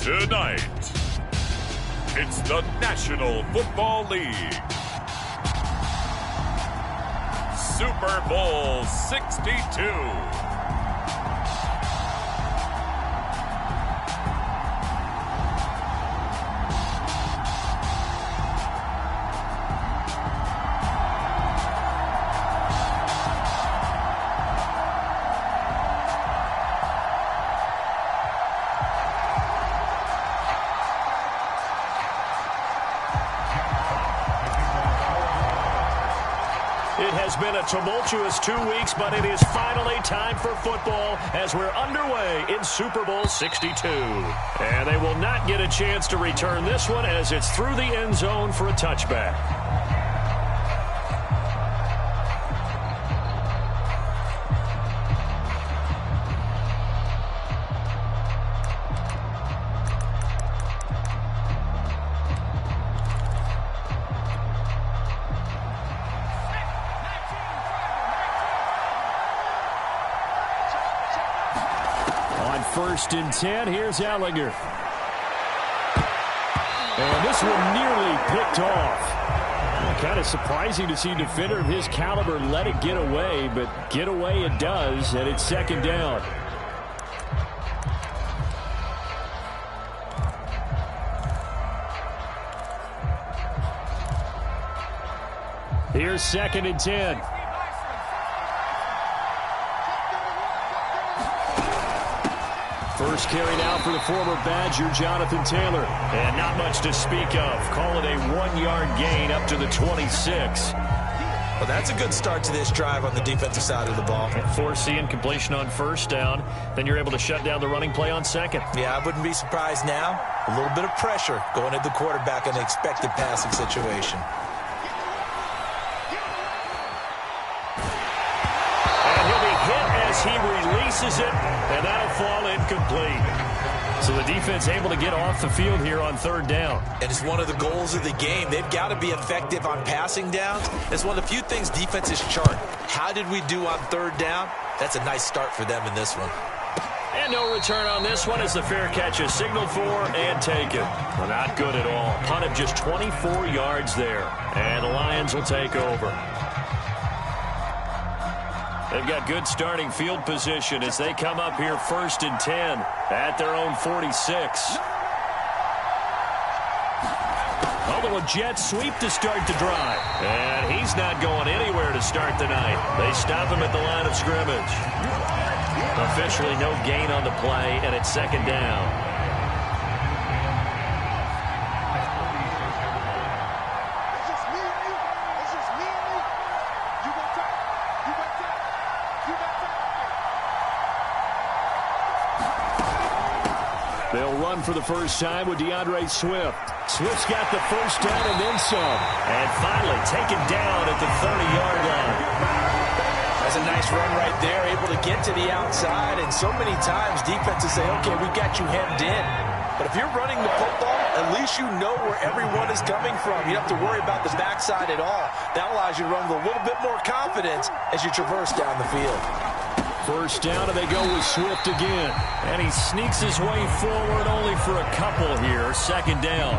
Tonight, it's the National Football League Super Bowl 62. It has been a tumultuous 2 weeks, but it is finally time for football as we're underway in Super Bowl 62. And they will not get a chance to return this one as it's through the end zone for a touchback. First and 10, here's Allinger. And this one nearly picked off. Kind of surprising to see a defender of his caliber let it get away, but get away it does, and it's second down. Here's second and 10. First carry now for the former Badger, Jonathan Taylor. And not much to speak of. Call it a 1-yard gain up to the 26. Well, that's a good start to this drive on the defensive side of the ball. Forcing completion on first down. Then you're able to shut down the running play on second. Yeah, I wouldn't be surprised now. A little bit of pressure going at the quarterback in an expected passing situation. He releases it, and that'll fall incomplete. So the defense able to get off the field here on third down. And it's one of the goals of the game. They've got to be effective on passing downs. It's one of the few things defenses chart. How did we do on third down? That's a nice start for them in this one. And no return on this one as the fair catch is signaled for and taken. Well, not good at all. Punt of just 24 yards there. And the Lions will take over. They've got good starting field position as they come up here first and 10 at their own 46. Although a jet sweep to start the drive. And he's not going anywhere to start the night. They stop him at the line of scrimmage. Officially no gain on the play, and it's second down. They'll run for the first time with DeAndre Swift. Swift's got the first down and then some. And finally taken down at the 30-yard line. That's a nice run right there, able to get to the outside. And so many times defenses say, okay, we got you hemmed in. But if you're running the football, at least you know where everyone is coming from. You don't have to worry about the backside at all. That allows you to run with a little bit more confidence as you traverse down the field. First down, and they go with Swift again. And he sneaks his way forward only for a couple here. Second down.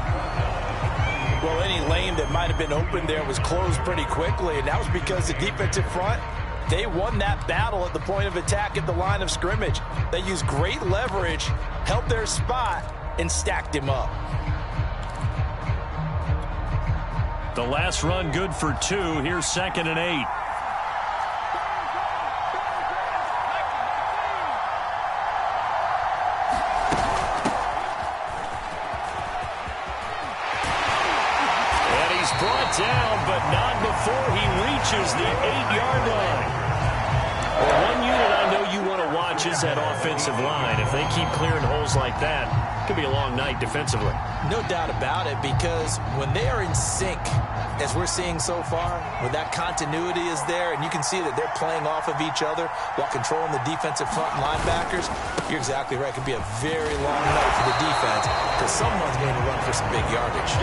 Well, any lane that might have been open there was closed pretty quickly, and that was because the defensive front, they won that battle at the point of attack at the line of scrimmage. They used great leverage, held their spot, and stacked him up. The last run good for 2. Here's second and 8. Down, but not before he reaches the 8-yard line. Well, one unit I know you want to watch is that offensive line. If they keep clearing holes like that, it could be a long night defensively. No doubt about it, because when they are in sync, as we're seeing so far, when that continuity is there, and you can see that they're playing off of each other while controlling the defensive front linebackers, you're exactly right. It could be a very long night for the defense because someone's going to run for some big yardage.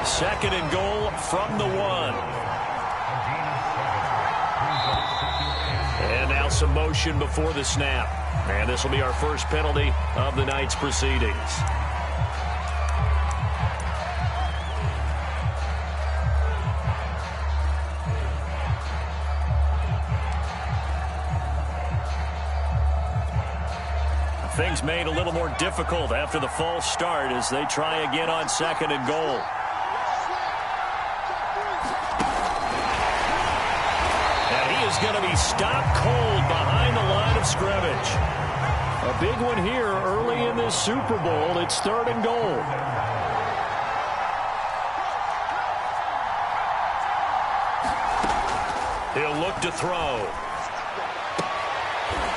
Second and goal from the 1. And now some motion before the snap. And this will be our first penalty of the night's proceedings. Things made a little more difficult after the false start as they try again on 2nd and goal. And he is going to be stopped cold behind the line of scrimmage. A big one here early in this Super Bowl. It's 3rd and goal. He'll look to throw.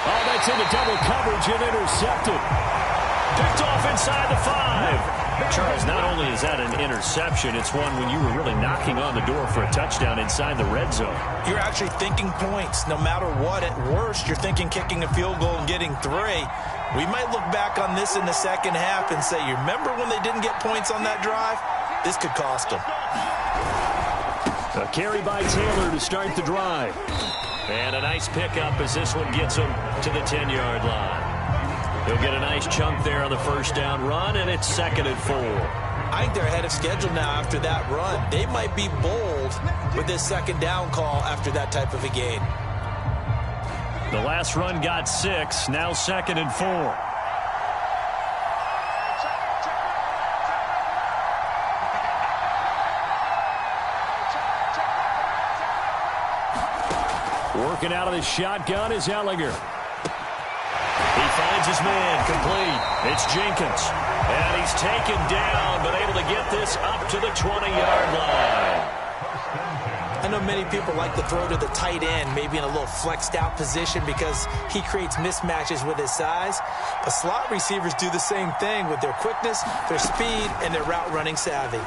Oh, that's into double coverage and intercepted. Picked off inside the 5. Charles, not only is that an interception, it's one when you were really knocking on the door for a touchdown inside the red zone. You're actually thinking points. No matter what, at worst, you're thinking kicking a field goal and getting 3. We might look back on this in the second half and say, you remember when they didn't get points on that drive? This could cost them. A carry by Taylor to start the drive. And a nice pickup as this one gets him to the 10-yard line. He'll get a nice chunk there on the first down run, and it's 2nd and 4. I think they're ahead of schedule now after that run. They might be bold with this 2nd down call after that type of a gain. The last run got 6, now 2nd and 4. Working out of the shotgun is Ellinger. He finds his man, complete. It's Jenkins. And he's taken down, but able to get this up to the 20-yard line. I know many people like to throw to the tight end, maybe in a little flexed out position because he creates mismatches with his size. But slot receivers do the same thing with their quickness, their speed, and their route running savvy.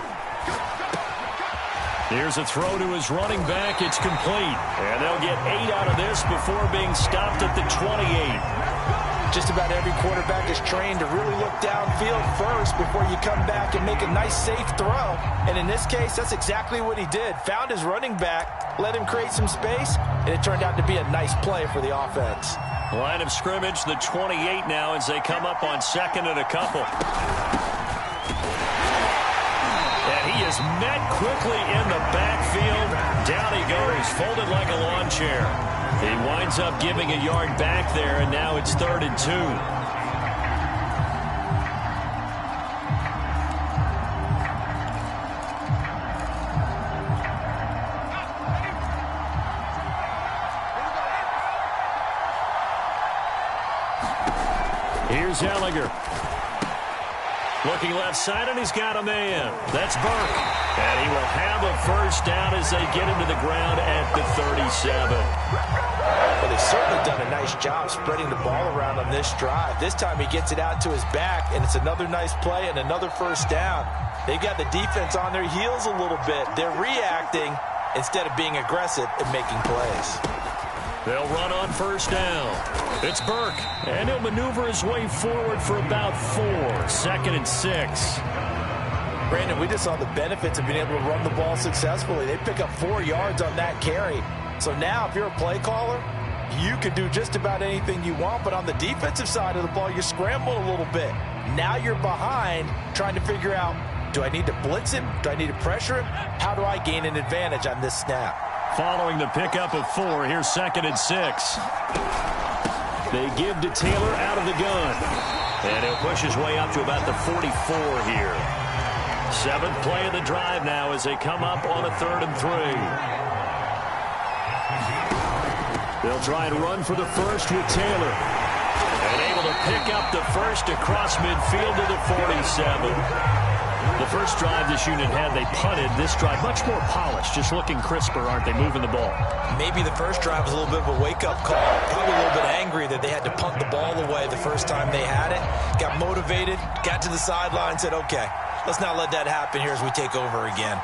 Here's a throw to his running back. It's complete. And they'll get 8 out of this before being stopped at the 28. Just about every quarterback is trained to really look downfield first before you come back and make a nice, safe throw. And in this case, that's exactly what he did. Found his running back, let him create some space, and it turned out to be a nice play for the offense. Line of scrimmage, the 28 now as they come up on 2nd and a couple. And he is met quickly in the backfield. Down he goes, folded like a lawn chair. He winds up giving a yard back there, and now it's 3rd and 2. Here's Ellinger. Looking left side, and he's got a man. That's Burke. And he will have a first down as they get him to the ground at the 37. Well, they've certainly done a nice job spreading the ball around on this drive. This time he gets it out to his back, and it's another nice play and another first down. They've got the defense on their heels a little bit. They're reacting instead of being aggressive and making plays. They'll run on first down. It's Burke, and he'll maneuver his way forward for about 4. 2nd and 6. Brandon, we just saw the benefits of being able to run the ball successfully. They pick up 4 yards on that carry. So now if you're a play caller, you can do just about anything you want, but on the defensive side of the ball, you scramble a little bit. Now you're behind trying to figure out, do I need to blitz him? Do I need to pressure him? How do I gain an advantage on this snap? Following the pickup of 4, here's 2nd and 6. They give to Taylor out of the gun. And he'll push his way up to about the 44 here. 7th play of the drive now as they come up on a 3rd and 3. They'll try and run for the first with Taylor. And able to pick up the first across midfield to the 47. The first drive this unit had, they punted. This drive, much more polished, just looking crisper, aren't they, moving the ball? Maybe the first drive was a little bit of a wake-up call. Probably a little bit angry that they had to punt the ball away the first time they had it. Got motivated, got to the sideline, said, okay, let's not let that happen here as we take over again.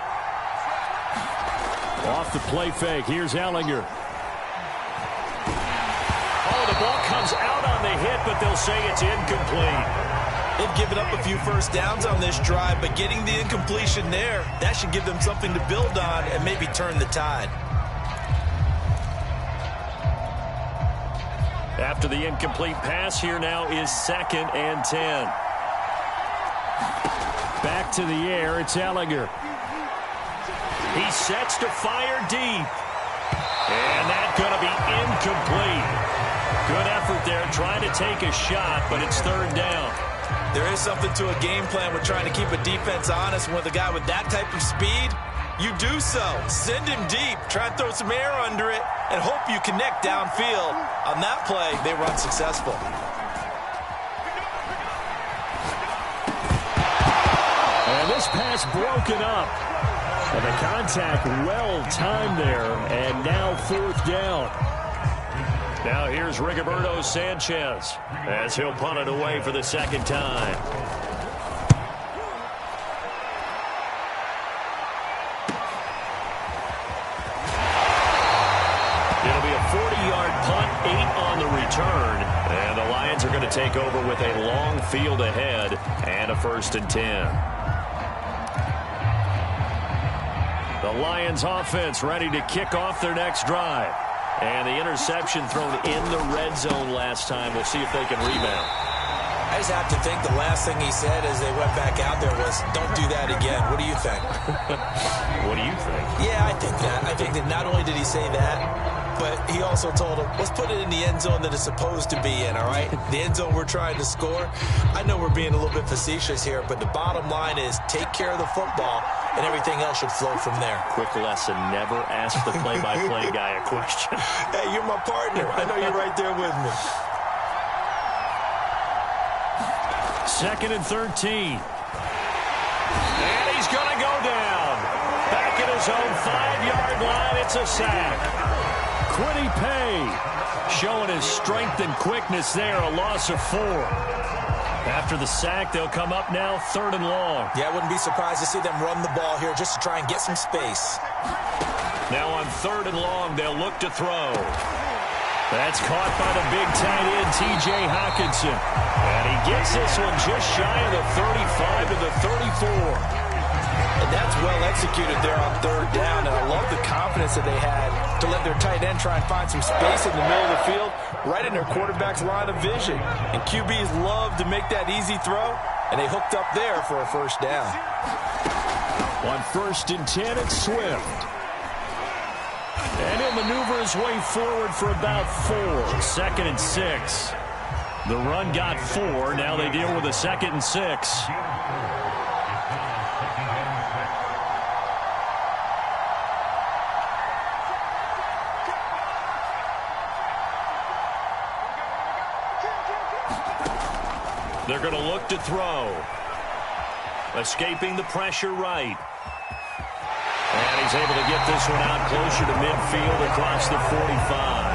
Off the play fake, here's Ellinger. Oh, the ball comes out on the hit, but they'll say it's incomplete. They've given up a few first downs on this drive, but getting the incompletion there, that should give them something to build on and maybe turn the tide. After the incomplete pass, here now is 2nd and 10. Back to the air, it's Ellinger. He sets to fire deep. And that's going to be incomplete. Good effort there, trying to take a shot, but it's third down. There is something to a game plan with trying to keep a defense honest. With a guy with that type of speed, you do so. Send him deep, try and throw some air under it, and hope you connect downfield. On that play, they were unsuccessful. And this pass broken up. And the contact well timed there, and now fourth down. Now here's Rigoberto Sanchez as he'll punt it away for the second time. It'll be a 40-yard punt, 8 on the return. And the Lions are going to take over with a long field ahead and a 1st and 10. The Lions offense ready to kick off their next drive. And the interception thrown in the red zone last time. We'll see if they can rebound. I just have to think the last thing he said as they went back out there was, don't do that again. What do you think? What do you think? Yeah, I think that. I think that not only did he say that, but he also told him, let's put it in the end zone that it's supposed to be in, all right? The end zone we're trying to score. I know we're being a little bit facetious here, but the bottom line is take care of the football, and everything else should flow from there. Quick lesson, never ask the play-by-play guy a question. Hey, you're my partner. I know you're right there with me. 2nd and 13. And he's going to go down. Back at his own 5-yard line, it's a sack. Quiddy Pay showing his strength and quickness there, a loss of 4. After the sack, they'll come up now 3rd and long. Yeah, I wouldn't be surprised to see them run the ball here just to try and get some space. Now on 3rd and long, they'll look to throw. That's caught by the big tight end, T.J. Hockenson. And he gets this one just shy of the 35 to the 34. And that's well executed there on 3rd down. And I love the confidence that they had to let their tight end try and find some space in the middle of the field, right in their quarterback's line of vision. And QBs love to make that easy throw, and they hooked up there for a 1st down. On 1st and 10, it's Swift. And he'll maneuver his way forward for about 4. 2nd and 6. The run got 4. Now they deal with a 2nd and 6. They're going to look to throw. Escaping the pressure right. And he's able to get this one out closer to midfield across the 45.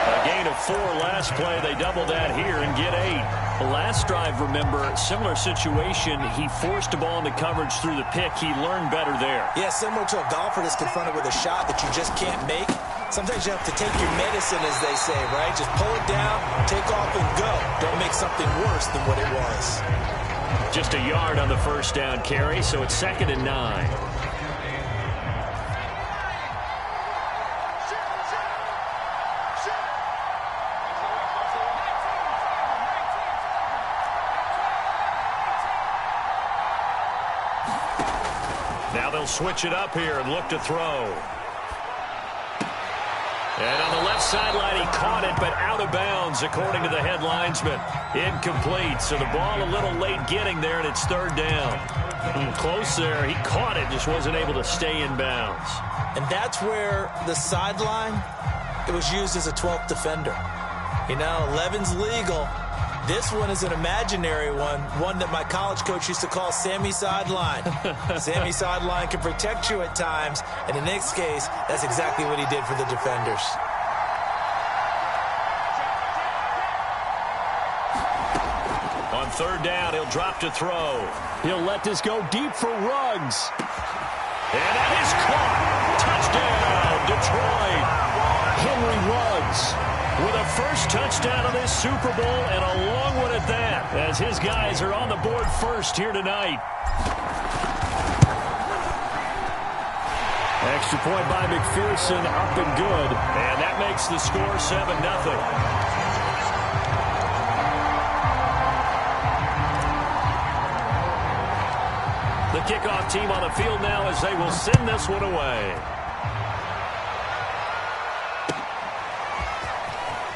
A gain of 4 last play. They double that here and get 8. The last drive, remember, similar situation. He forced a ball into coverage through the pick. He learned better there. Yeah, similar to a golfer that's confronted with a shot that you just can't make. Sometimes you have to take your medicine, as they say, right? Just pull it down, take off, and go. Don't make something worse than what it was. Just a yard on the 1st down carry, so it's 2nd and 9. Now they'll switch it up here and look to throw. And on the left sideline, he caught it, but out of bounds, according to the head linesman. Incomplete, so the ball a little late getting there, and it's 3rd down. Close there. He caught it, just wasn't able to stay in bounds. And that's where the sideline, it was used as a 12th defender. You know, 11's legal. This one is an imaginary one that my college coach used to call Sammy Sideline. Sammy Sideline can protect you at times, and in this case, that's exactly what he did for the defenders. On 3rd down, he'll drop to throw. He'll let this go deep for Ruggs. And that is caught. Touchdown, Detroit. Henry Ruggs with a 1st touchdown of this Super Bowl, and a long one at that, as his guys are on the board first here tonight. Extra point by McPherson, up and good. And that makes the score 7-0. The kickoff team on the field now as they will send this one away.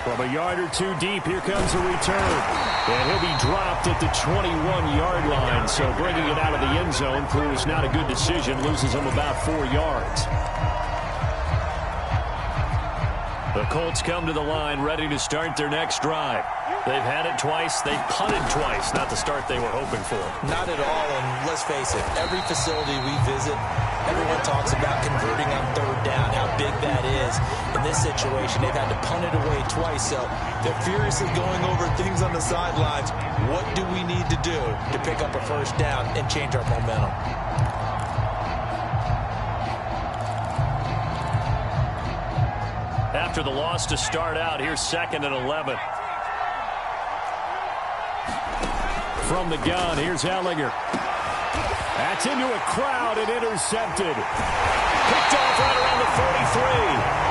From From a yard or two deep, here comes a return. And he'll be dropped at the 21-yard line. So bringing it out of the end zone proves not a good decision. Loses him about 4 yards. The Colts come to the line ready to start their next drive. They've had it twice. They've punted twice. Not the start they were hoping for. Not at all, and let's face it, every facility we visit, everyone talks about converting on third down, how big that is. In this situation, they've had to punt it away twice, so they're furiously going over things on the sidelines. What do we need to do to pick up a first down and change our momentum? After the loss to start out, here's 2nd and 11. From the gun, here's Ellinger. That's into a crowd and intercepted. Picked off right around the 43.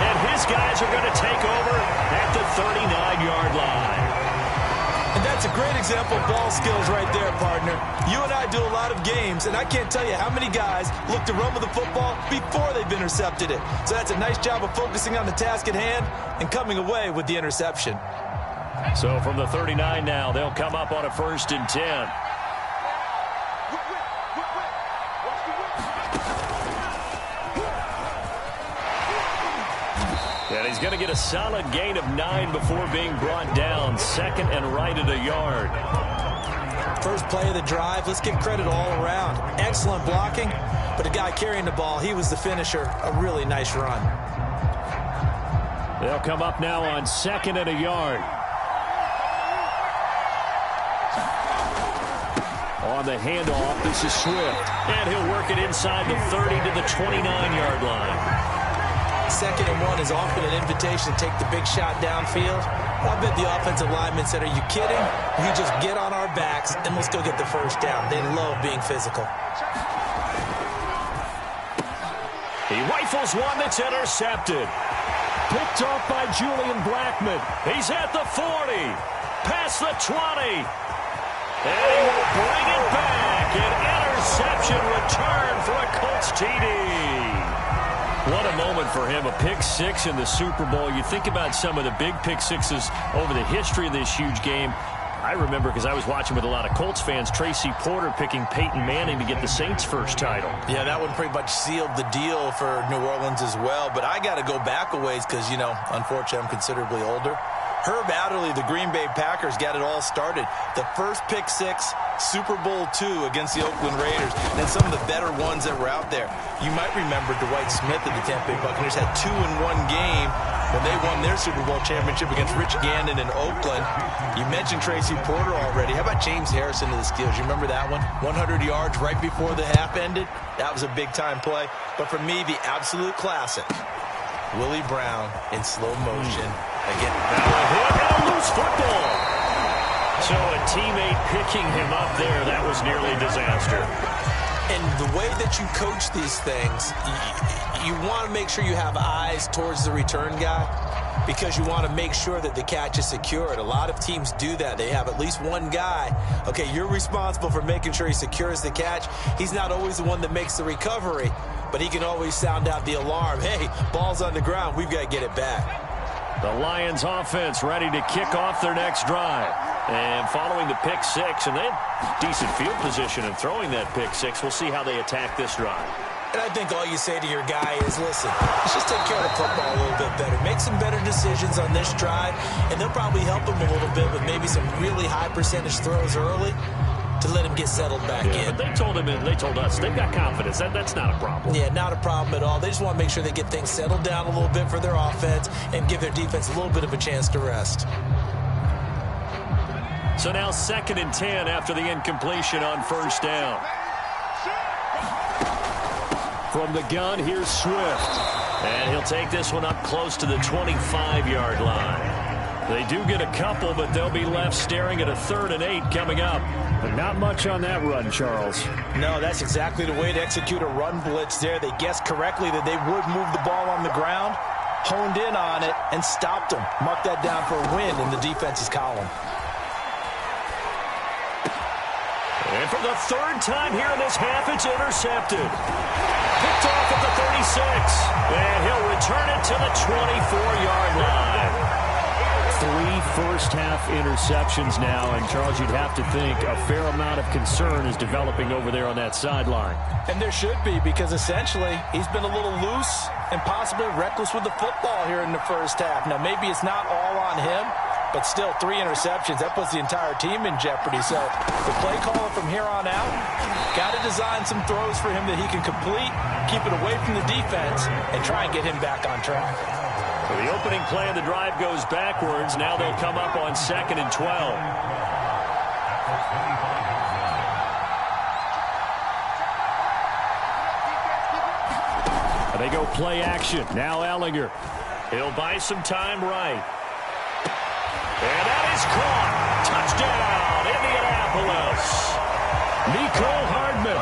And his guys are going to take over at the 39-yard line. And that's a great example of ball skills right there, partner. You and I do a lot of games, and I can't tell you how many guys look to run with the football before they've intercepted it. So that's a nice job of focusing on the task at hand and coming away with the interception. So from the 39 now, they'll come up on a 1st and 10. And he's going to get a solid gain of 9 before being brought down. 2nd and right at a yard. First play of the drive, let's give credit all around. Excellent blocking, but the guy carrying the ball, he was the finisher. A really nice run. They'll come up now on 2nd and a yard. On the handoff, this is Swift. And he'll work it inside the 30 to the 29-yard line. 2nd and 1 is often an invitation to take the big shot downfield. I bet the offensive linemen said, are you kidding? You just get on our backs and let's go get the first down. They love being physical. He rifles one that's intercepted. Picked off by Julian Blackman. He's at the 40. Past the 20. And he will bring it back. An interception return for a Colts TD. What a moment for him, a pick 6 in the Super Bowl. You think about some of the big pick 6s over the history of this huge game. I remember, because I was watching with a lot of Colts fans, Tracy Porter picking Peyton Manning to get the Saints' first title. Yeah, that one pretty much sealed the deal for New Orleans as well. But I got to go back a ways because, you know, unfortunately I'm considerably older. Herb Adderley, the Green Bay Packers, got it all started. The first pick 6, Super Bowl II against the Oakland Raiders, and some of the better ones that were out there. You might remember Dwight Smith of the Tampa Bay Buccaneers had 2 in one game when they won their Super Bowl championship against Rich Gannon in Oakland. You mentioned Tracy Porter already. How about James Harrison of the Steelers? You remember that one? 100 yards right before the half ended. That was a big-time play. But for me, the absolute classic, Willie Brown in slow motion. Again, and a loose football. So a teammate picking him up there, that was nearly a disaster. And the way that you coach these things, you want to make sure you have eyes towards the return guy because you want to make sure that the catch is secured. A lot of teams do that. They have at least one guy. Okay, you're responsible for making sure he secures the catch. He's not always the one that makes the recovery, but he can always sound out the alarm. Hey, ball's on the ground. We've got to get it back. The Lions offense ready to kick off their next drive. And following the pick 6, and they had decent field position in throwing that pick 6. We'll see how they attack this drive. And I think all you say to your guy is, listen, let's just take care of the football a little bit better. Make some better decisions on this drive, and they'll probably help him a little bit with maybe some really high percentage throws early to let him get settled back in. But they told us they've got confidence. That's not a problem. Yeah, not a problem at all. They just want to make sure they get things settled down a little bit for their offense and give their defense a little bit of a chance to rest. So now 2nd and 10 after the incompletion on first down. From the gun, here's Swift. And he'll take this one up close to the 25-yard line. They do get a couple, but they'll be left staring at a 3rd and 8 coming up. But not much on that run, Charles. No, that's exactly the way to execute a run blitz there. They guessed correctly that they would move the ball on the ground, honed in on it, and stopped them. Mark that down for a win in the defense's column. And for the 3rd time here in this half, it's intercepted. Picked off at the 36. And he'll return it to the 24-yard line. 3 first-half interceptions now, and Charles, you'd have to think a fair amount of concern is developing over there on that sideline. And there should be, because essentially he's been a little loose and possibly reckless with the football here in the first half. Now, maybe it's not all on him, but still 3 interceptions. That puts the entire team in jeopardy. So the play caller from here on out got to design some throws for him that he can complete, keep it away from the defense, and try and get him back on track. Well, the opening play of the drive goes backwards. Now they'll come up on 2nd and 12. They go play action. Now Ellinger. He'll buy some time right. And that is caught. Touchdown, Indianapolis. Nico Hardman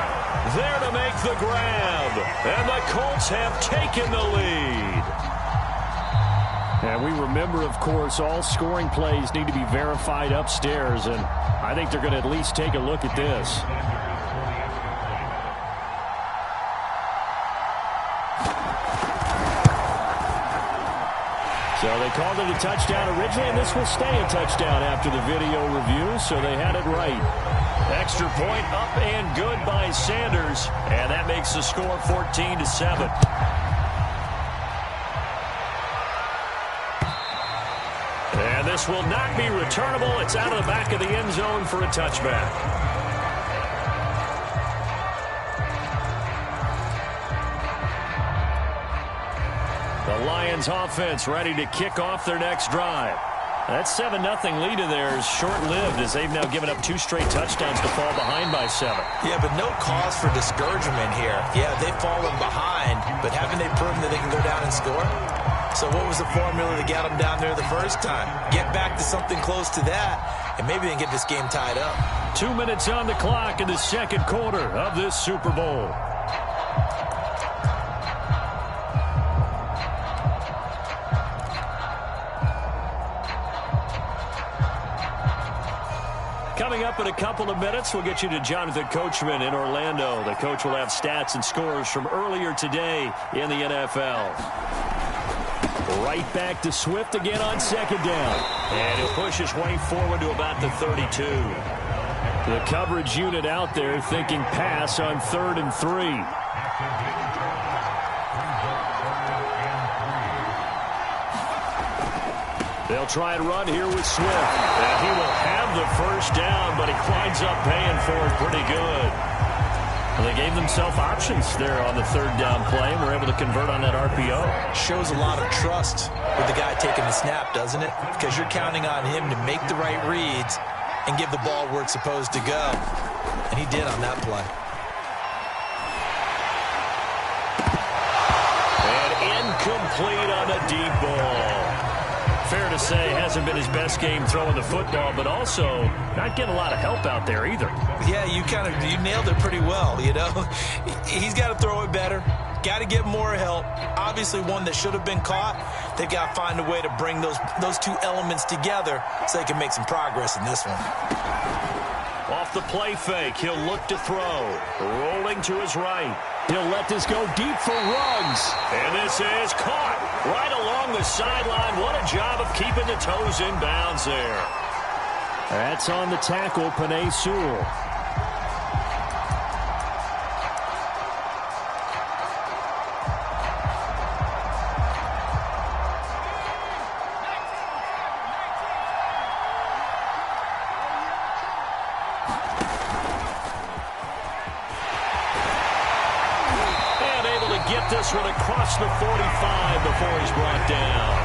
there to make the grab. And the Colts have taken the lead. And we remember, of course, all scoring plays need to be verified upstairs. And I think they're going to at least take a look at this. So they called it a touchdown originally, and this will stay a touchdown after the video review, so they had it right. Extra point up and good by Sanders, and that makes the score 14-7. And this will not be returnable. It's out of the back of the end zone for a touchback. The Lions offense ready to kick off their next drive. That 7-0 lead of theirs short-lived as they've now given up 2 straight touchdowns to fall behind by 7. Yeah, but no cause for discouragement here. Yeah, they've fallen behind, but haven't they proven that they can go down and score? So what was the formula that got them down there the first time? Get back to something close to that, and maybe they can get this game tied up. 2 minutes on the clock in the second quarter of this Super Bowl. Coming up in a couple of minutes, we'll get you to Jonathan Coachman in Orlando. The coach will have stats and scores from earlier today in the NFL. Right back to Swift again on 2nd down. And he'll push his way forward to about the 32. The coverage unit out there thinking pass on 3rd and 3. They'll try and run here with Swift. And he will have the first down, but he winds up paying for it pretty good. Well, they gave themselves options there on the 3rd down play and were able to convert on that RPO. Shows a lot of trust with the guy taking the snap, doesn't it? Because you're counting on him to make the right reads and give the ball where it's supposed to go. And he did on that play. And incomplete on a deep ball. Fair to say, hasn't been his best game throwing the football, but also not getting a lot of help out there either. Yeah, you nailed it pretty well, you know. He's got to throw it better. Got to get more help. Obviously, one that should have been caught. They've got to find a way to bring those 2 elements together so they can make some progress in this one. Off the play fake, he'll look to throw. Rolling to his right. He'll let this go deep for Ruggs. And this is caught right along the sideline. What a job of keeping the toes in bounds there. That's on the tackle, Penei Sewell. Get this one across the 45 before he's brought down.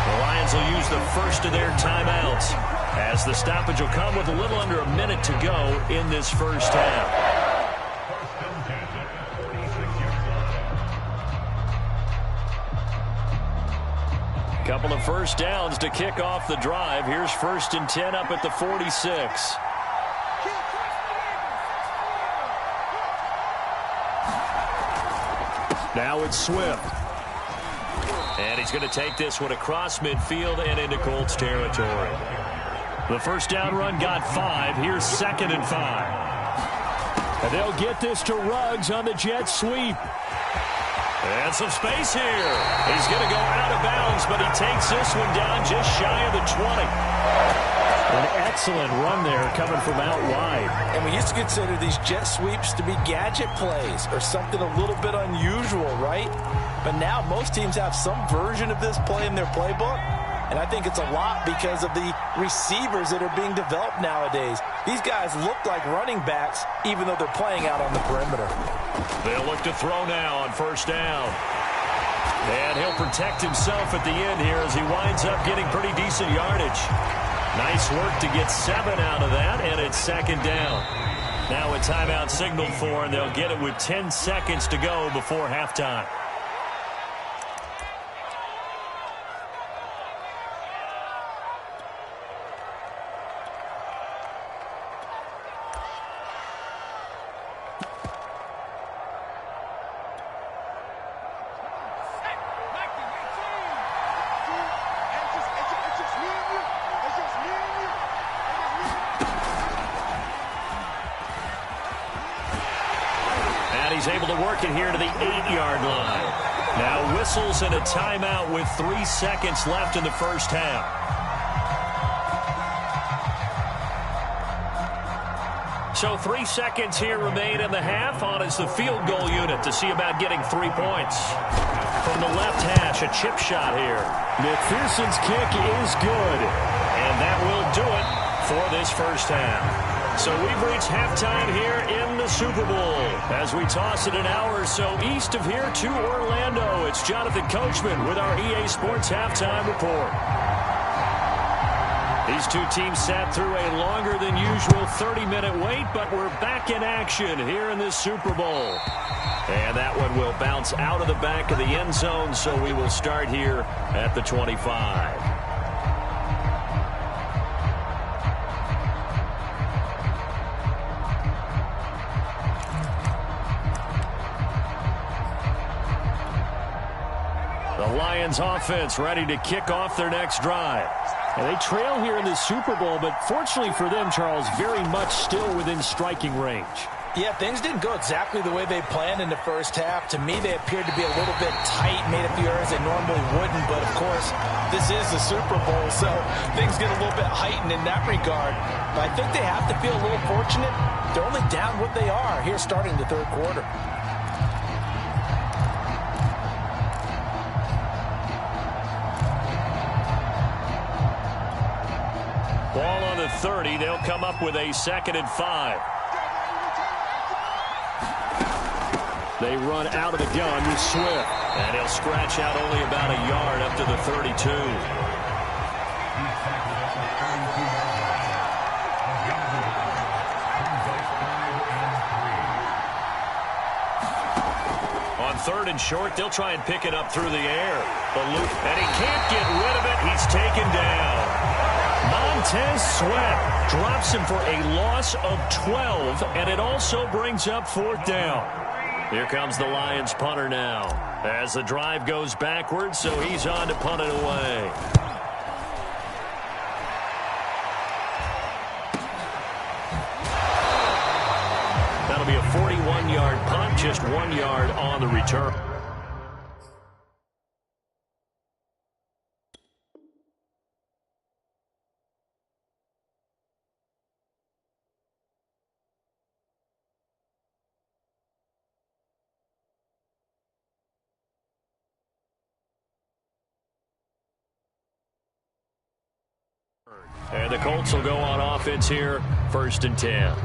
The Lions will use the first of their timeouts as the stoppage will come with a little under a minute to go in this first half. Couple of first downs to kick off the drive. Here's 1st and 10 up at the 46. Now it's Swift. And he's going to take this one across midfield and into Colts territory. The first down run got 5. Here's 2nd and 5. And they'll get this to Ruggs on the jet sweep. And some space here. He's going to go out of bounds, but he takes this one down just shy of the 20. An excellent run there coming from out wide. And we used to consider these jet sweeps to be gadget plays or something a little bit unusual, right? But now most teams have some version of this play in their playbook. And I think it's a lot because of the receivers that are being developed nowadays. These guys look like running backs, even though they're playing out on the perimeter. They'll look to throw now on first down. And he'll protect himself at the end here as he winds up getting pretty decent yardage. Nice work to get 7 out of that, and it's second down. Now a timeout signaled for, and they'll get it with 10 seconds to go before halftime. He's able to work it here to the 8-yard line. Now whistles and a timeout with 3 seconds left in the first half. So 3 seconds here remain in the half. On is the field goal unit to see about getting 3 points. From the left hash, a chip shot here. McPherson's kick is good. And that will do it for this first half. So we've reached halftime here in the Super Bowl. As we toss it an hour or so east of here to Orlando, it's Jonathan Coachman with our EA Sports Halftime Report. These two teams sat through a longer than usual 30-minute wait, but we're back in action here in this Super Bowl. And that one will bounce out of the back of the end zone, so we will start here at the 25. Lions offense ready to kick off their next drive. And they trail here in the Super Bowl, but fortunately for them, Charles, very much still within striking range. Yeah, things didn't go exactly the way they planned in the first half. To me, they appeared to be a little bit tight, made a few errors they normally wouldn't. But, of course, this is the Super Bowl, so things get a little bit heightened in that regard. But I think they have to feel a little fortunate. They're only down what they are here starting the third quarter. Ball on the 30. They'll come up with a 2nd and 5. They run out of the gun with Swift. And he'll scratch out only about a yard up to the 32. On 3rd and short, they'll try and pick it up through the air. And he can't get rid of it. He's taken down. Montez Sweat drops him for a loss of 12, and it also brings up 4th down. Here comes the Lions punter now as the drive goes backwards, so he's on to punt it away. That'll be a 41-yard punt, just 1 yard on the return. And the Colts will go on offense here, 1st and 10.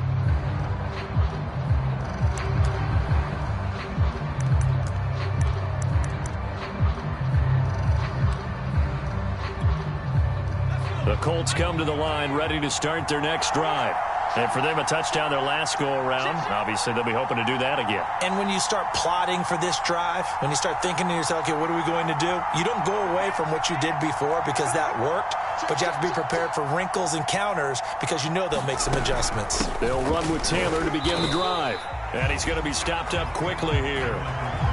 The Colts come to the line ready to start their next drive. And for them, a touchdown their last go-around. Obviously, they'll be hoping to do that again. And when you start plotting for this drive, when you start thinking to yourself, okay, what are we going to do? You don't go away from what you did before because that worked, but you have to be prepared for wrinkles and counters because you know they'll make some adjustments. They'll run with Taylor to begin the drive. And he's going to be stopped up quickly here.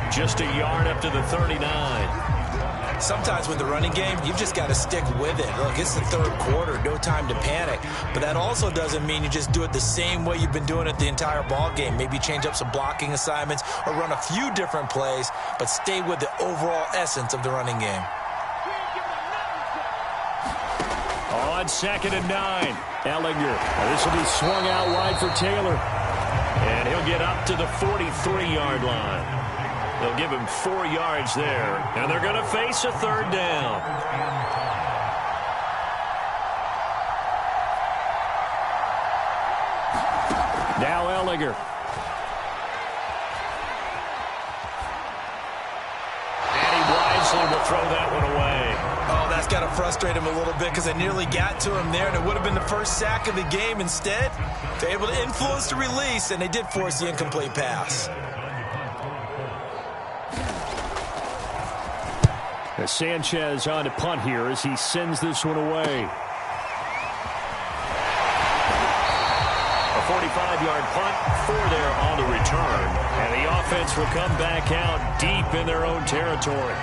Just a yard up to the 39. Sometimes with the running game, you've just got to stick with it. Look, it's the third quarter, no time to panic. But that also doesn't mean you just do it the same way you've been doing it the entire ball game. Maybe change up some blocking assignments or run a few different plays, but stay with the overall essence of the running game. On 2nd and 9, Ellinger. This will be swung out wide for Taylor. And he'll get up to the 43-yard line. They'll give him 4 yards there, and they're going to face a third down. Now Ellinger. And he wisely will throw that one away. Oh, that's got to frustrate him a little bit because they nearly got to him there, and it would have been the first sack of the game. Instead, they're able to influence the release, and they did force the incomplete pass. Sanchez on to punt here as he sends this one away. A 45-yard punt, 4 there on the return. And the offense will come back out deep in their own territory.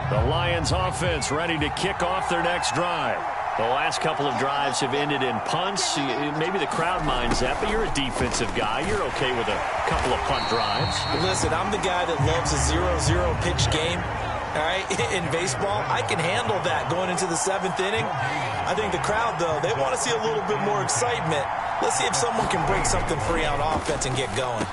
The Lions offense ready to kick off their next drive. The last couple of drives have ended in punts. Maybe the crowd minds that, but you're a defensive guy. You're okay with a couple of punt drives. Listen, I'm the guy that loves a 0-0 pitch game. All right, in baseball, I can handle that going into the 7th inning. I think the crowd, though, they want to see a little bit more excitement. Let's see if someone can break something free on offense and get going.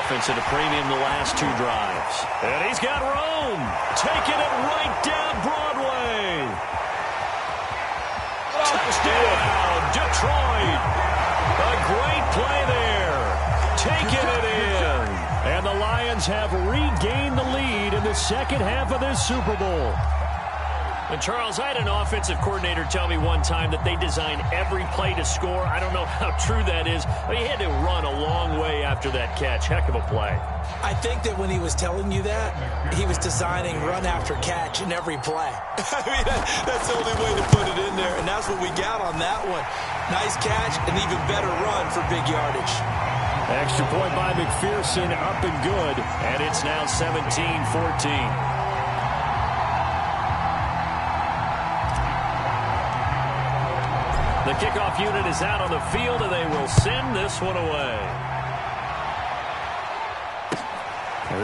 Offense at a premium the last 2 drives. And he's got Rome taking it right down Broadway. Touchdown, Detroit. A great play there. Taking it in. And the Lions have regained the lead in the second half of this Super Bowl. And Charles, I had an offensive coordinator tell me one time that they design every play to score. I don't know how true that is. He had to run a long way after that catch. Heck of a play. I think that when he was telling you that, he was designing run after catch in every play. I mean, that's the only way to put it in there, and that's what we got on that one. Nice catch, an even better run for big yardage. Extra point by McPherson, up and good, and it's now 17-14. The kickoff unit is out on the field, and they will send this one away.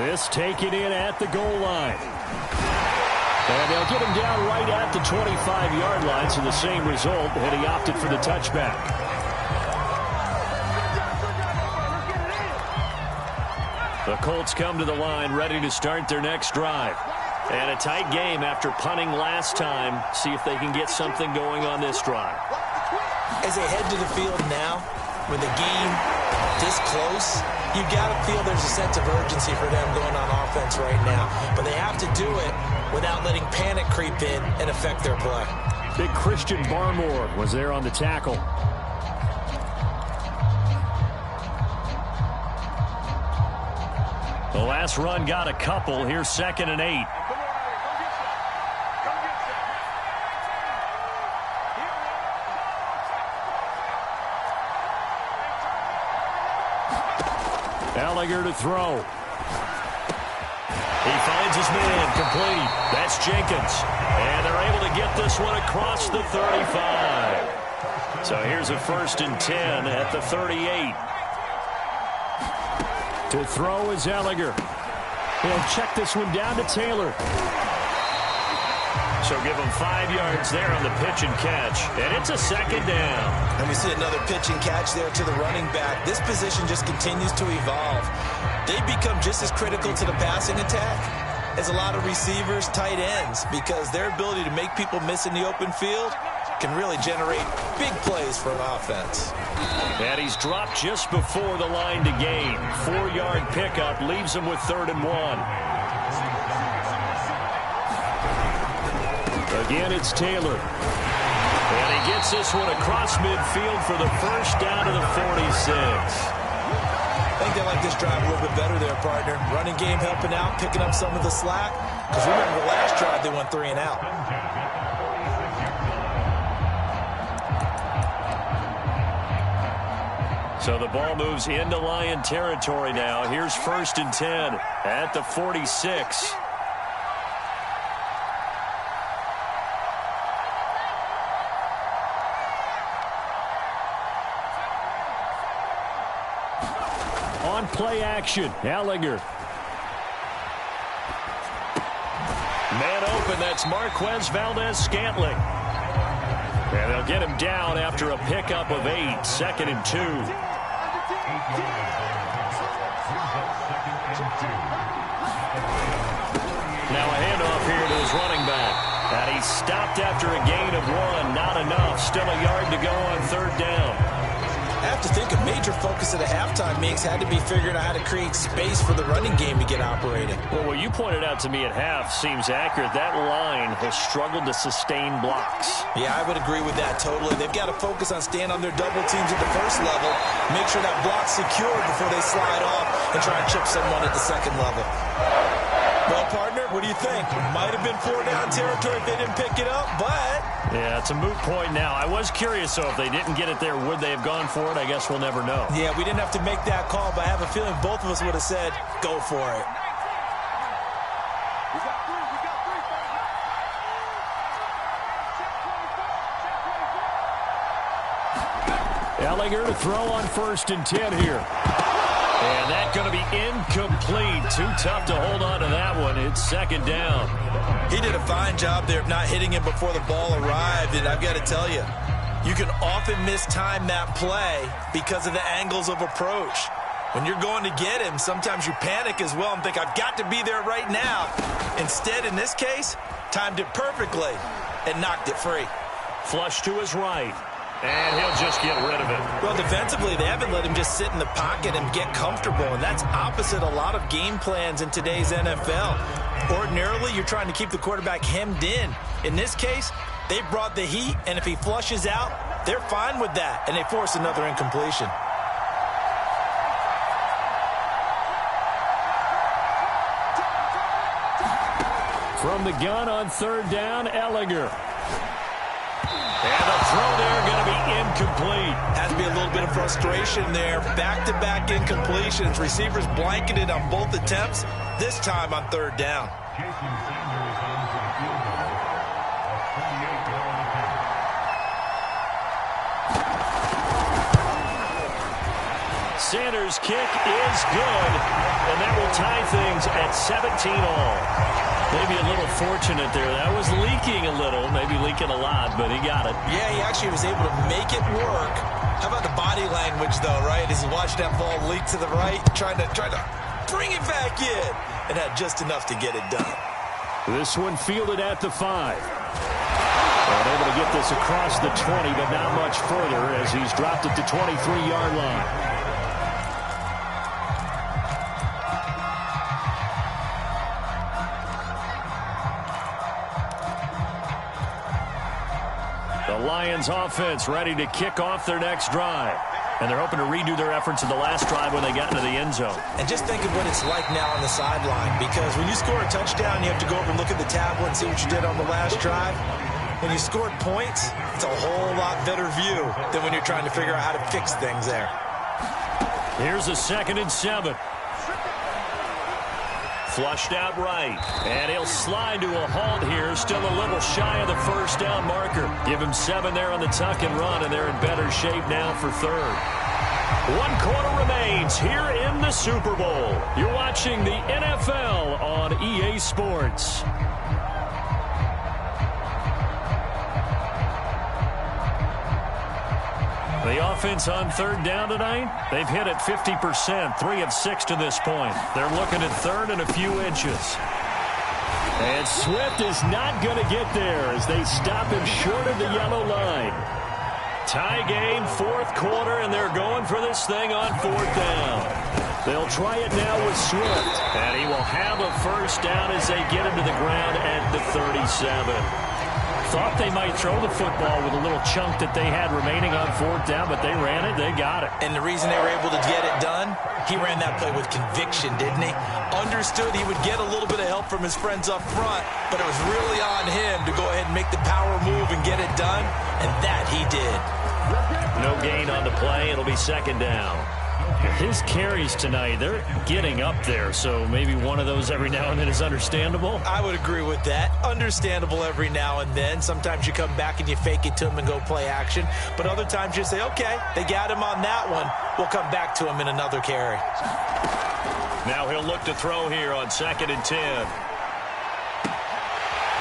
This taken in at the goal line. And they'll get him down right at the 25-yard line, so the same result, and he opted for the touchback. The Colts come to the line, ready to start their next drive. And a tight game after punting last time. See if they can get something going on this drive. As they head to the field now, with the game this close, you've got to feel there's a sense of urgency for them going on offense right now. But they have to do it without letting panic creep in and affect their play. Big Christian Barmore was there on the tackle. The last run got a couple. Here's 2nd and 8. Ellinger to throw. He finds his man complete. That's Jenkins. And they're able to get this one across the 35. So here's a 1st and 10 at the 38. To throw is Ellinger. He'll check this one down to Taylor. So give him 5 yards there on the pitch and catch. And it's a 2nd down. And we see another pitch and catch there to the running back. This position just continues to evolve. They become just as critical to the passing attack as a lot of receivers, tight ends, because their ability to make people miss in the open field can really generate big plays for an offense. And he's dropped just before the line to gain. 4-yard pickup leaves him with 3rd and 1. Again, it's Taylor. And he gets this one across midfield for the first down to the 46. I think they like this drive a little bit better there, partner. Running game helping out, picking up some of the slack. Because remember, the last drive they went 3 and out. So the ball moves into Lion territory now. Here's 1st and 10 at the 46. On play action, Ellinger. Man open, that's Marquez Valdez-Scantling. And they'll get him down after a pickup of 8, 2nd and 2. Now a handoff here to his running back. And he's stopped after a gain of 1, not enough. Still a yard to go on 3rd down. I have to think a major focus of the halftime mix had to be figuring out how to create space for the running game to get operating. Well, what you pointed out to me at half seems accurate. That line has struggled to sustain blocks. Yeah, I would agree with that totally. They've got to focus on staying on their double teams at the first level, make sure that block's secured before they slide off and try and chip someone at the second level. Well, partner, what do you think? Might have been 4-down territory if they didn't pick it up, but... Yeah, it's a moot point now. I was curious, though, if they didn't get it there, would they have gone for it? I guess we'll never know. Yeah, we didn't have to make that call, but I have a feeling both of us would have said, go for it. Ellinger to throw on 1st and 10 here. And that's going to be incomplete. Too tough to hold on to that one. It's 2nd down. He did a fine job there of not hitting him before the ball arrived, and I've got to tell you, you can often mistime that play because of the angles of approach. When you're going to get him, sometimes you panic as well and think, I've got to be there right now. Instead, in this case, timed it perfectly and knocked it free. Flush to his right. And he'll just get rid of it. Well, defensively, they haven't let him just sit in the pocket and get comfortable, and that's opposite a lot of game plans in today's NFL. Ordinarily, you're trying to keep the quarterback hemmed in. In this case, they brought the heat, and if he flushes out, they're fine with that, and they force another incompletion. From the gun on 3rd down, Ellinger. And the throw there going to be incomplete. Has to be a little bit of frustration there. Back-to-back incompletions. Receivers blanketed on both attempts, this time on 3rd down. Sanders' kick is good, and that will tie things at 17-all. Maybe a little fortunate there. That was leaking a little, maybe leaking a lot, but he got it. Yeah, he actually was able to make it work. How about the body language, though, right? As he watched that ball leak to the right, trying to bring it back in, and had just enough to get it done. This one fielded at the 5. And able to get this across the 20, but not much further as he's dropped at the 23-yard line. The Lions offense ready to kick off their next drive. And they're hoping to redo their efforts in the last drive when they got into the end zone. And just think of what it's like now on the sideline, because when you score a touchdown, you have to go over and look at the tablet and see what you did on the last drive. When you scored points, it's a whole lot better view than when you're trying to figure out how to fix things there. Here's a 2nd and 7. Flushed out right, and he'll slide to a halt here, still a little shy of the 1st down marker. Give him 7 there on the tuck and run, and they're in better shape now for 3rd. 1 quarter remains here in the Super Bowl. You're watching the NFL on EA Sports. The offense on 3rd down tonight, they've hit it 50%, 3 of 6 to this point. They're looking at 3rd and a few inches. And Swift is not going to get there as they stop him short of the yellow line. Tie game, 4th quarter, and they're going for this thing on 4th down. They'll try it now with Swift, and he will have a 1st down as they get him to the ground at the 37. Thought they might throw the football with a little chunk that they had remaining on 4th down, but they ran it, they got it. And the reason they were able to get it done, he ran that play with conviction, didn't he? Understood he would get a little bit of help from his friends up front, but it was really on him to go ahead and make the power move and get it done, and that he did. No gain on the play. It'll be second down. His carries tonight, they're getting up there, so maybe one of those every now and then is understandable. I would agree with that. Understandable every now and then. Sometimes you come back and you fake it to him and go play action. But other times you say, okay, they got him on that one. We'll come back to him in another carry. Now he'll look to throw here on 2nd and 10.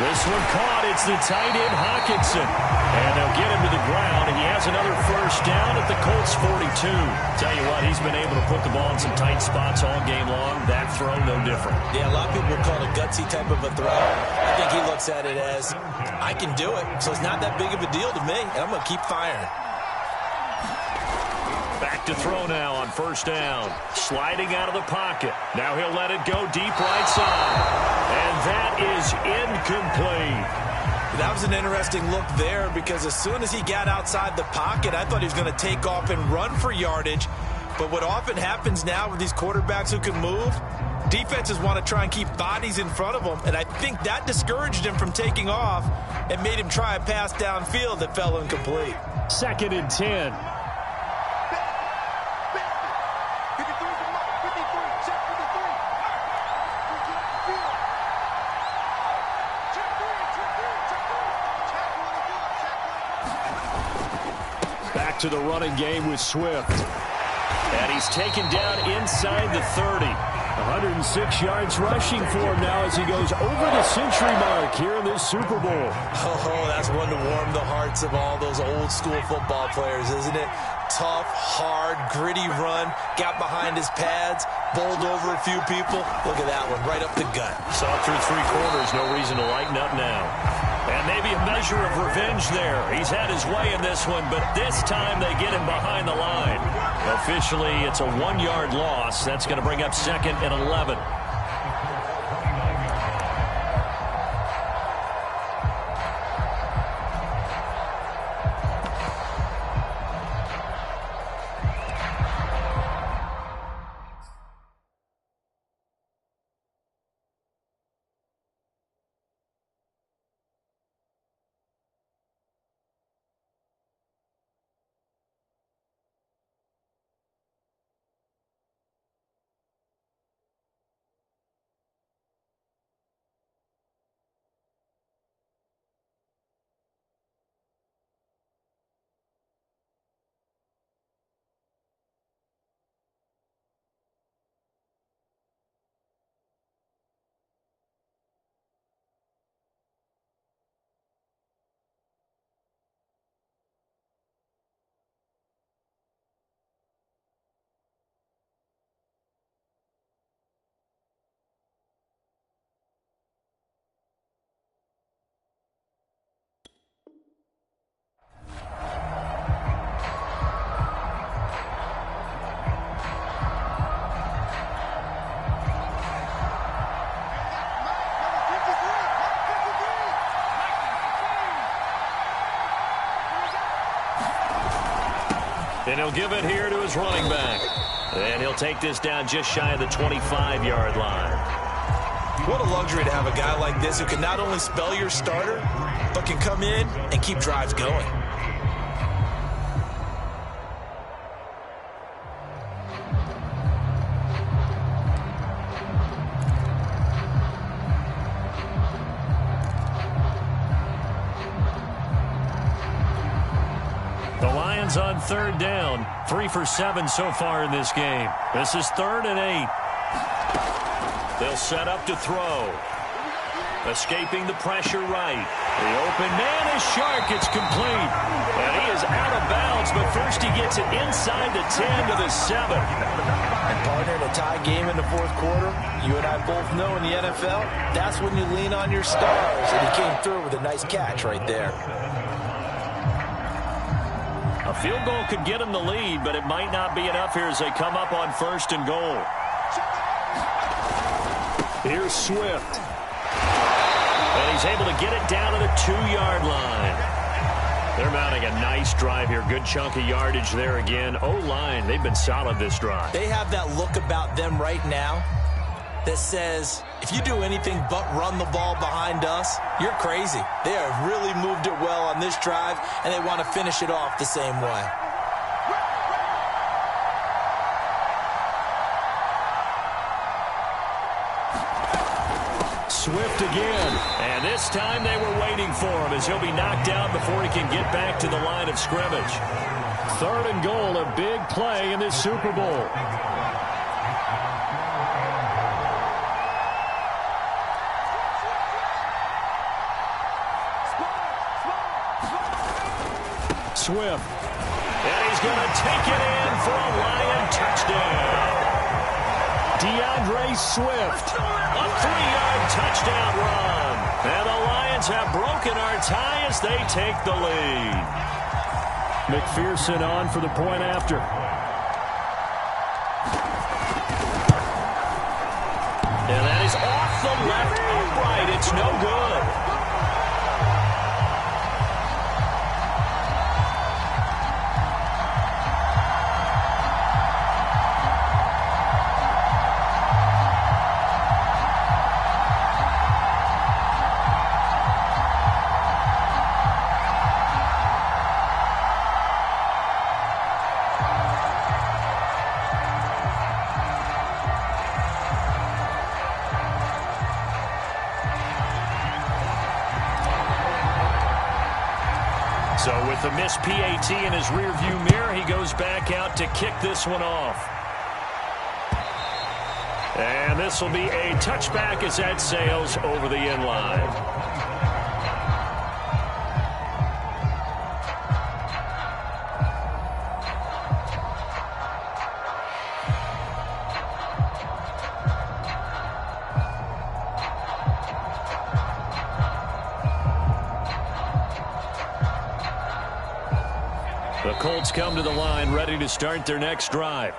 This one caught. It's the tight end, Hawkinson. And they'll get him to the ground. He has another first down at the Colts 42. Tell you what, he's been able to put the ball in some tight spots all game long. That throw, no different. Yeah, a lot of people call it a gutsy type of a throw. I think he looks at it as, I can do it, so it's not that big of a deal to me, and I'm going to keep firing. Back to throw now on first down. Sliding out of the pocket. Now he'll let it go deep right side. And that is incomplete. That was an interesting look there because as soon as he got outside the pocket, I thought he was going to take off and run for yardage. But what often happens now with these quarterbacks who can move, defenses want to try and keep bodies in front of them. And I think that discouraged him from taking off and made him try a pass downfield that fell incomplete. 2nd and 10. To the running game with Swift. And he's taken down inside the 30. 106 yards rushing for him now as he goes over the century mark here in this Super Bowl. Oh, that's one to warm the hearts of all those old school football players, isn't it? Tough, hard, gritty run. Got behind his pads, bowled over a few people. Look at that one, right up the gut. Saw through 3 quarters, no reason to lighten up now. And maybe a measure of revenge there. He's had his way in this one, but this time they get him behind the line. Officially, it's a 1-yard loss. That's going to bring up 2nd and 11. And he'll give it here to his running back. And he'll take this down just shy of the 25-yard line. What a luxury to have a guy like this who can not only spell your starter, but can come in and keep drives going. On 3rd down, 3 for 7 so far in this game. This is 3rd and 8. They'll set up to throw. Escaping the pressure right. The open man is Shark. It's complete. And he is out of bounds, but first he gets it inside the 10 to the 7. And partner, in a tie game in the 4th quarter, you and I both know in the NFL, that's when you lean on your stars. And he came through with a nice catch right there. A field goal could get him the lead, but it might not be enough here as they come up on 1st and goal. Here's Swift. And he's able to get it down to the 2-yard line. They're mounting a nice drive here. Good chunk of yardage there again. O-line, they've been solid this drive. They have that look about them right now that says, if you do anything but run the ball behind us, you're crazy. They have really moved it well on this drive, and they want to finish it off the same way. Swift again. And this time they were waiting for him as he'll be knocked out before he can get back to the line of scrimmage. 3rd and goal, a big play in this Super Bowl. Swift. And he's going to take it in for a Lion touchdown. DeAndre Swift, a 3-yard touchdown run. And the Lions have broken our tie as they take the lead. McPherson on for the point after. And that is off the left upright. It's no good. So with the missed PAT in his rearview mirror, he goes back out to kick this one off. And this will be a touchback as that sails over the end line. The Colts come to the line ready to start their next drive.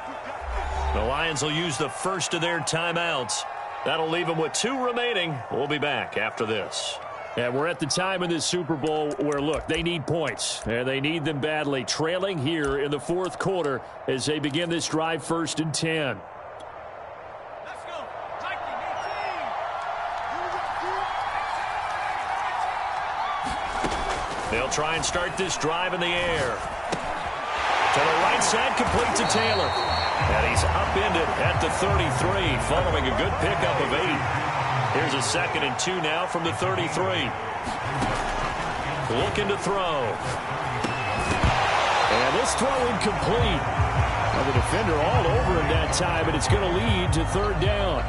The Lions will use the first of their timeouts. That'll leave them with 2 remaining. We'll be back after this. And we're at the time in this Super Bowl where, look, they need points. And they need them badly. Trailing here in the 4th quarter as they begin this drive 1st and 10. They'll try and start this drive in the air. To the right side, complete to Taylor. And he's upended at the 33, following a good pickup of 8. Here's a 2nd and 2 now from the 33. Looking to throw. And this throw incomplete. Well, the defender all over him that time, and it's going to lead to 3rd down.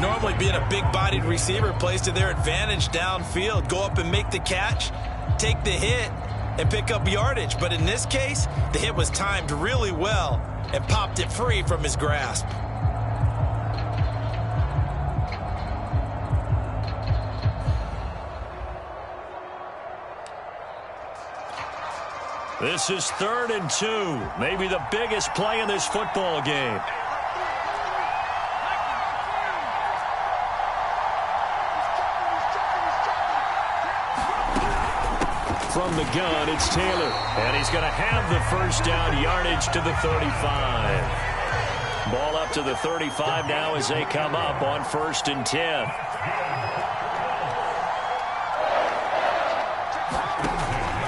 Normally being a big-bodied receiver plays to their advantage downfield. Go up and make the catch, take the hit, and pick up yardage. But in this case, the hit was timed really well and popped it free from his grasp. This is 3rd and 2, maybe the biggest play in this football game. From the gun, it's Taylor. And he's going to have the 1st down, yardage to the 35. Ball up to the 35 now as they come up on 1st and 10.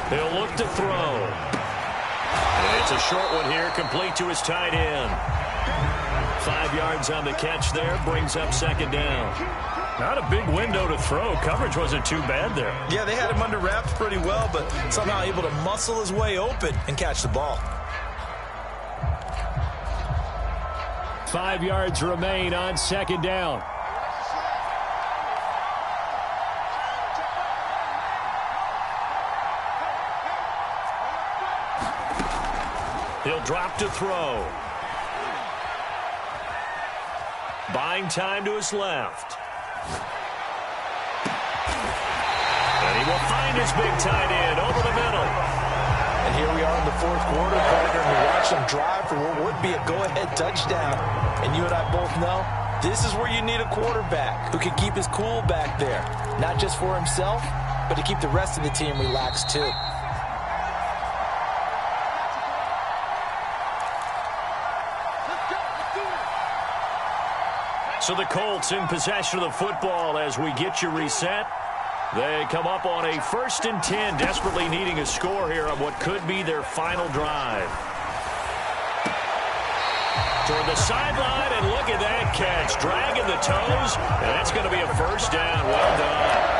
He'll look to throw. And it's a short one here, complete to his tight end. 5 yards on the catch there, brings up 2nd down. Not a big window to throw. Coverage wasn't too bad there. Yeah, they had him under wraps pretty well, but somehow able to muscle his way open and catch the ball. 5 yards remain on 2nd down. He'll drop to throw. Buying time to his left. And he will find his big tight end over the middle. And here we are in the 4th quarter, partner, and we watch them drive for what would be a go-ahead touchdown. And you and I both know this is where you need a quarterback who can keep his cool back there. Not just for himself, but to keep the rest of the team relaxed too. So the Colts in possession of the football as we get you reset. They come up on a 1st and 10, desperately needing a score here on what could be their final drive. Toward the sideline, and look at that catch. Dragging the toes, and that's going to be a 1st down. Well done.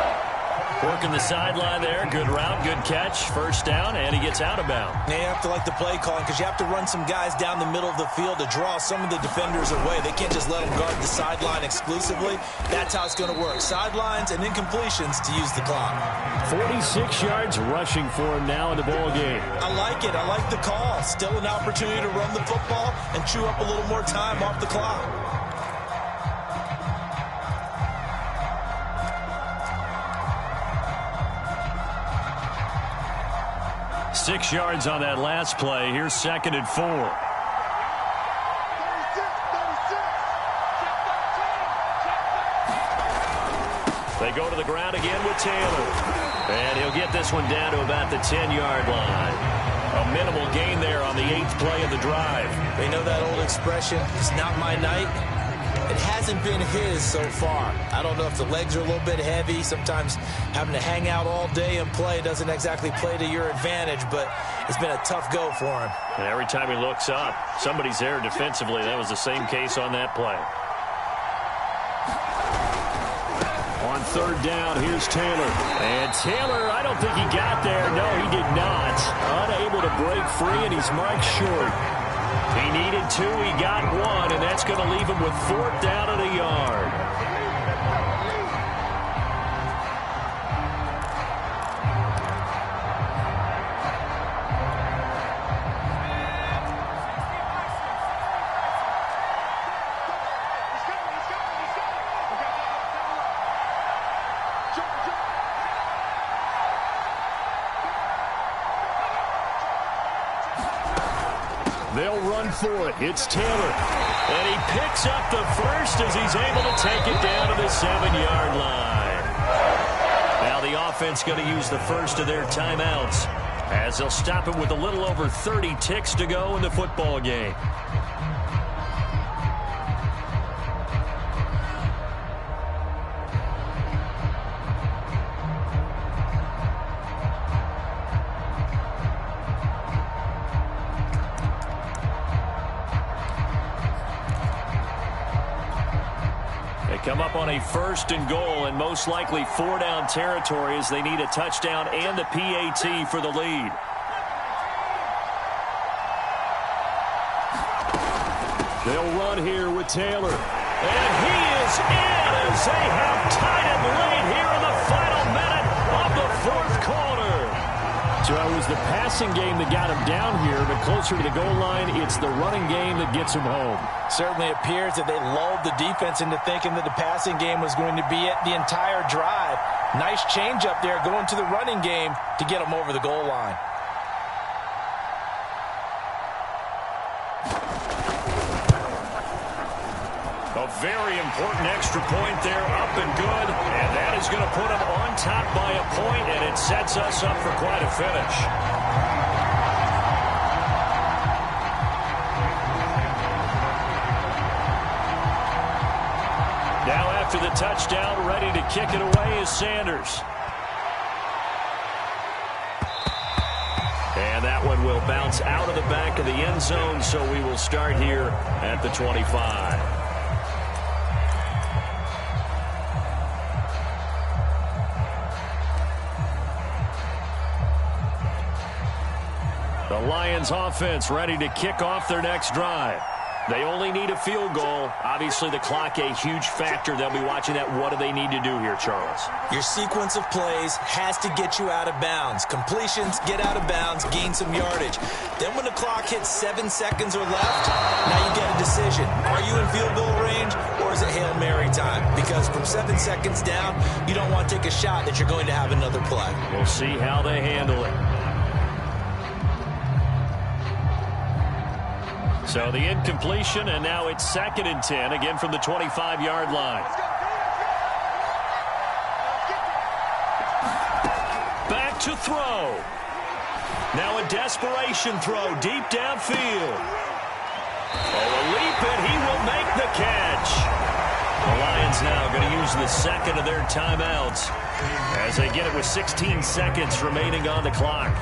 Working the sideline there. Good route, good catch. 1st down, and he gets out of bounds. Now you have to like the play calling because you have to run some guys down the middle of the field to draw some of the defenders away. They can't just let them guard the sideline exclusively. That's how it's going to work. Sidelines and incompletions to use the clock. 46 yards rushing for him now in the ball game. I like it. I like the call. Still an opportunity to run the football and chew up a little more time off the clock. Six yards on that last play. Here's 2nd and 4. They go to the ground again with Taylor. And he'll get this one down to about the 10-yard line. A minimal gain there on the 8th play of the drive. They know that old expression, it's not my night. It hasn't been his so far. I don't know if the legs are a little bit heavy. Sometimes having to hang out all day and play doesn't exactly play to your advantage, but it's been a tough go for him. And every time he looks up, somebody's there defensively. That was the same case on that play. On 3rd down, here's Taylor. And Taylor, I don't think he got there. No, he did not. Unable to break free, and he's marked short. He needed 2, he got 1, and that's going to leave him with 4th down and a yard. They'll run for it. It's Taylor. And he picks up the 1st as he's able to take it down to the 7-yard line. Now the offense going to use the 1st of their timeouts as they'll stop it with a little over 30 ticks to go in the football game. Come up on a 1st and goal and most likely 4-down territory as they need a touchdown and the PAT for the lead. They'll run here with Taylor. And he is in as they have tied it late here in the final minute of the 4th quarter. So it was the passing game that got him down here, but closer to the goal line, it's the running game that gets him home. Certainly appears that they lulled the defense into thinking that the passing game was going to be it the entire drive. Nice change up there going to the running game to get them over the goal line. A very important extra point there, up and good, and that is going to put them on top by a point, and it sets us up for quite a finish. Now after the touchdown, ready to kick it away is Sanders. And that one will bounce out of the back of the end zone, so we will start here at the 25. The Lions offense ready to kick off their next drive. They only need a field goal. Obviously, the clock a huge factor. They'll be watching that. What do they need to do here, Charles? Your sequence of plays has to get you out of bounds. Completions, get out of bounds, gain some yardage. Then when the clock hits 7 seconds or left, now you get a decision. Are you in field goal range or is it Hail Mary time? Because from 7 seconds down, you don't want to take a shot that you're going to have another play. We'll see how they handle it. So the incompletion, and now it's 2nd and 10, again from the 25-yard line. Back to throw. Now a desperation throw deep downfield. Oh, a leap, and he will make the catch. The Lions now going to use the second of their timeouts as they get it with 16 seconds remaining on the clock.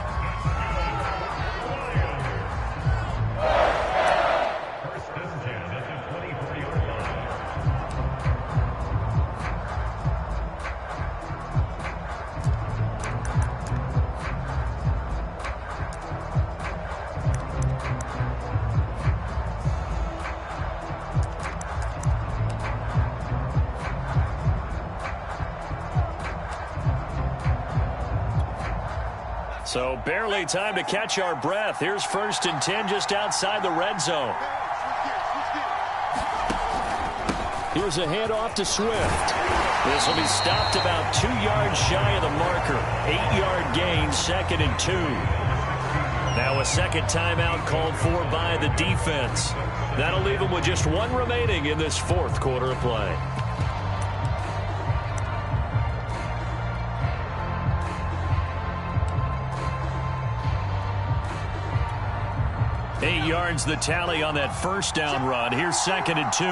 So barely time to catch our breath. Here's 1st and 10 just outside the red zone. Here's a handoff to Swift. This will be stopped about 2 yards shy of the marker. 8-yard gain, 2nd and 2. Now a second timeout called for by the defense. That'll leave them with just 1 remaining in this 4th quarter of play. Eight yards the tally on that first down run. Here's 2nd and 2.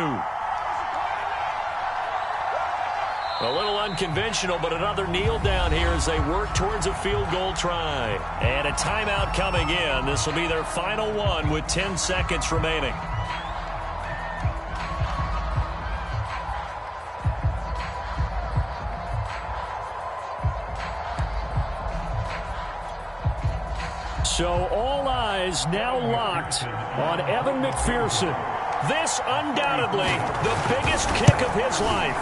A little unconventional, but another kneel down here as they work towards a field goal try. And a timeout coming in. This will be their final one with 10 seconds remaining. So all eyes now locked on Evan McPherson. This undoubtedly the biggest kick of his life.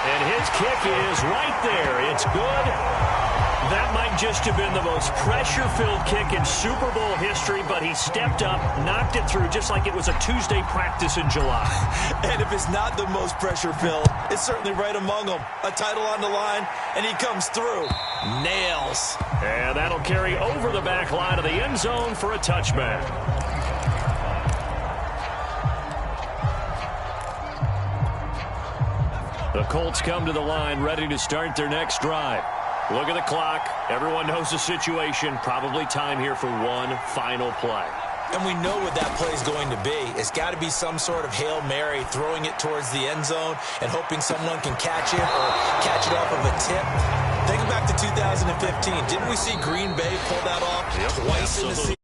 And his kick is right there. It's good. That might just have been the most pressure-filled kick in Super Bowl history, but he stepped up, knocked it through just like it was a Tuesday practice in July. And if it's not the most pressure-filled, it's certainly right among them. A title on the line, and he comes through. Nails. And that'll carry over the back line of the end zone for a touchback. The Colts come to the line ready to start their next drive. Look at the clock. Everyone knows the situation. Probably time here for one final play. And we know what that play is going to be. It's got to be some sort of Hail Mary, throwing it towards the end zone and hoping someone can catch it or catch it off of a tip. Think back to 2015. Didn't we see Green Bay pull that off twice in the season?